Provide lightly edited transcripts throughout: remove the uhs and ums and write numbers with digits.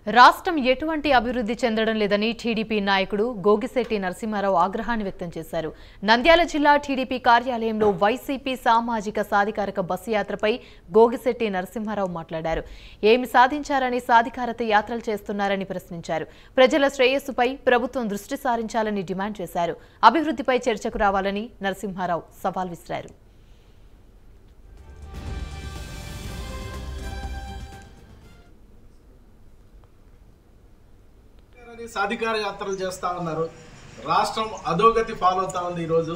రాష్ట్రం ఎటువంటి అభివృద్ధి చెందడం లేదని టీడీపీ నాయకుడు గోగిశెట్టి నరసింహారావు ఆగ్రహాన్ని వ్యక్తం చేశారు. నంద్యాల జిల్లా టీడీపీ కార్యాలయంలో వైసీపీ సామాజిక సాధికారక బస్సు యాత్రపై గోగిశెట్టి నరసింహారావు మాట్లాడారు. ఏమి సాధించారని సాధికారత యాత్రలు చేస్తున్నారని ప్రశ్నించారు. ప్రజల శ్రేయస్సుపై ప్రభుత్వం దృష్టి సారించాలని డిమాండ్ చేశారు. అభివృద్ధిపై చర్చకు రావాలని నరసింహారావు సవాల్ విసిరారు. సాధికార యాత్రలు చేస్తా ఉన్నారు. రాష్ట్రం అధోగతి ఫాలో అవుతా ఉంది. ఈరోజు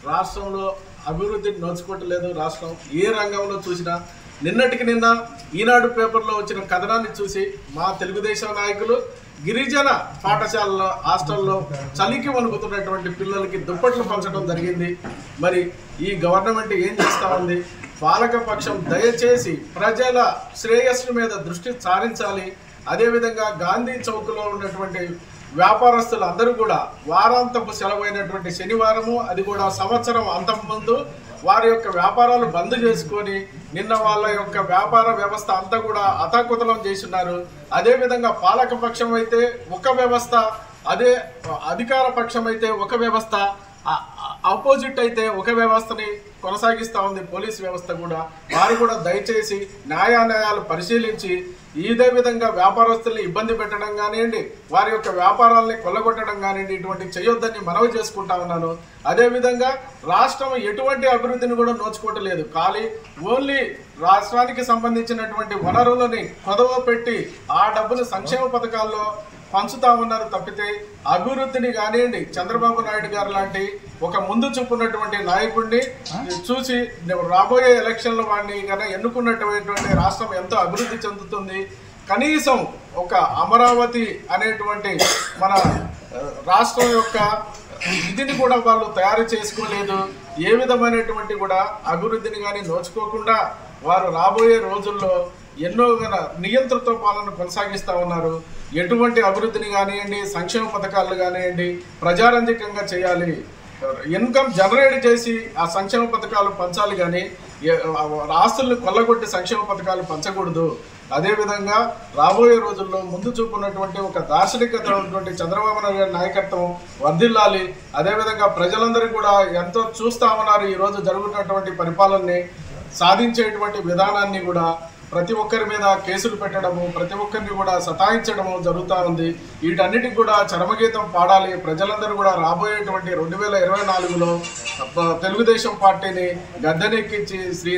రాష్ట్రంలో అభివృద్ధిని నోచుకోవట్లేదు. రాష్ట్రం ఏ రంగంలో చూసినా నిన్నటికి నిన్న ఈనాడు పేపర్లో వచ్చిన కథనాన్ని చూసి మా తెలుగుదేశం నాయకులు గిరిజన పాఠశాలలో హాస్టల్లో చలికి వణుకుతున్నటువంటి పిల్లలకి దుప్పట్లు పంచడం జరిగింది. మరి ఈ గవర్నమెంట్ ఏం చేస్తూ ఉంది? పాలకపక్షం దయచేసి ప్రజల శ్రేయస్సు మీద దృష్టి సారించాలి. అదేవిధంగా గాంధీ చౌక్లో ఉన్నటువంటి వ్యాపారస్తులు అందరూ కూడా వారాంతపు సెలవైనటువంటి శనివారము, అది కూడా సంవత్సరం అంతం ముందు వారి యొక్క వ్యాపారాలు బంద్ చేసుకొని నిన్న వాళ్ళ యొక్క వ్యాపార వ్యవస్థ అంతా కూడా అతాకుతలం చేస్తున్నారు. అదేవిధంగా పాలకపక్షం అయితే ఒక వ్యవస్థ, అదే అధికార పక్షం అయితే ఒక వ్యవస్థ, ఆపోజిట్ అయితే ఒక వ్యవస్థని కొనసాగిస్తూ ఉంది పోలీస్ వ్యవస్థ కూడా. వారు కూడా దయచేసి న్యాయాలు పరిశీలించి ఇదే విధంగా వ్యాపారస్తుల్ని ఇబ్బంది పెట్టడం కానివ్వండి, వారి యొక్క వ్యాపారాలని కొల్లగొట్టడం కానివ్వండి, ఇటువంటి చేయొద్దని మనవి చేసుకుంటా ఉన్నాను. అదేవిధంగా రాష్ట్రం ఎటువంటి అభివృద్ధిని కూడా నోచుకోవట్లేదు. ఖాళీ ఓన్లీ రాష్ట్రానికి సంబంధించినటువంటి వనరులని కొదవ పెట్టి ఆ డబ్బును సంక్షేమ పథకాల్లో పంచుతా ఉన్నారు తప్పితే అభివృద్ధిని కానివ్వండి, చంద్రబాబు నాయుడు గారు లాంటి ఒక ముందు చూపున్నటువంటి నాయకుడిని చూసి రాబోయే ఎలక్షన్లో వాడిని కనుక ఎన్నుకున్నటువంటి రాష్ట్రం ఎంతో అభివృద్ధి చెందుతుంది. కనీసం ఒక అమరావతి అనేటువంటి మన రాష్ట్రం యొక్క ఇదిని కూడా వాళ్ళు తయారు చేసుకోలేదు. ఏ విధమైనటువంటి కూడా అభివృద్ధిని కానీ నోచుకోకుండా వారు రాబోయే రోజుల్లో ఎన్నో నియంత్రిత పాలన కొనసాగిస్తూ ఉన్నారు. ఎటువంటి అభివృద్ధిని కానివ్వండి, సంక్షేమ పథకాలు కానివ్వండి ప్రజారంజకంగా చేయాలి. ఇన్కమ్ జనరేట్ చేసి ఆ సంక్షేమ పథకాలు పంచాలి, కానీ ఆస్తులను కొల్లగొట్టి సంక్షేమ పథకాలు పంచకూడదు. అదేవిధంగా రాబోయే రోజుల్లో ముందు చూపున్నటువంటి ఒక దార్శనికత ఉన్నటువంటి చంద్రబాబు నాయుడు గారి నాయకత్వం వర్ధిల్లాలి. అదేవిధంగా ప్రజలందరూ కూడా ఎంతో చూస్తా ఉన్నారు. ఈరోజు జరుగుతున్నటువంటి పరిపాలనని సాధించేటువంటి విధానాన్ని కూడా ప్రతి ఒక్కరి మీద కేసులు పెట్టడము, ప్రతి ఒక్కరిని కూడా సతాయించడము జరుగుతూ ఉంది. వీటన్నిటికి కూడా చరమగీతం పాడాలి. ప్రజలందరూ కూడా రాబోయేటువంటి 2024లో తెలుగుదేశం పార్టీని గద్దెనెక్కించి శ్రీ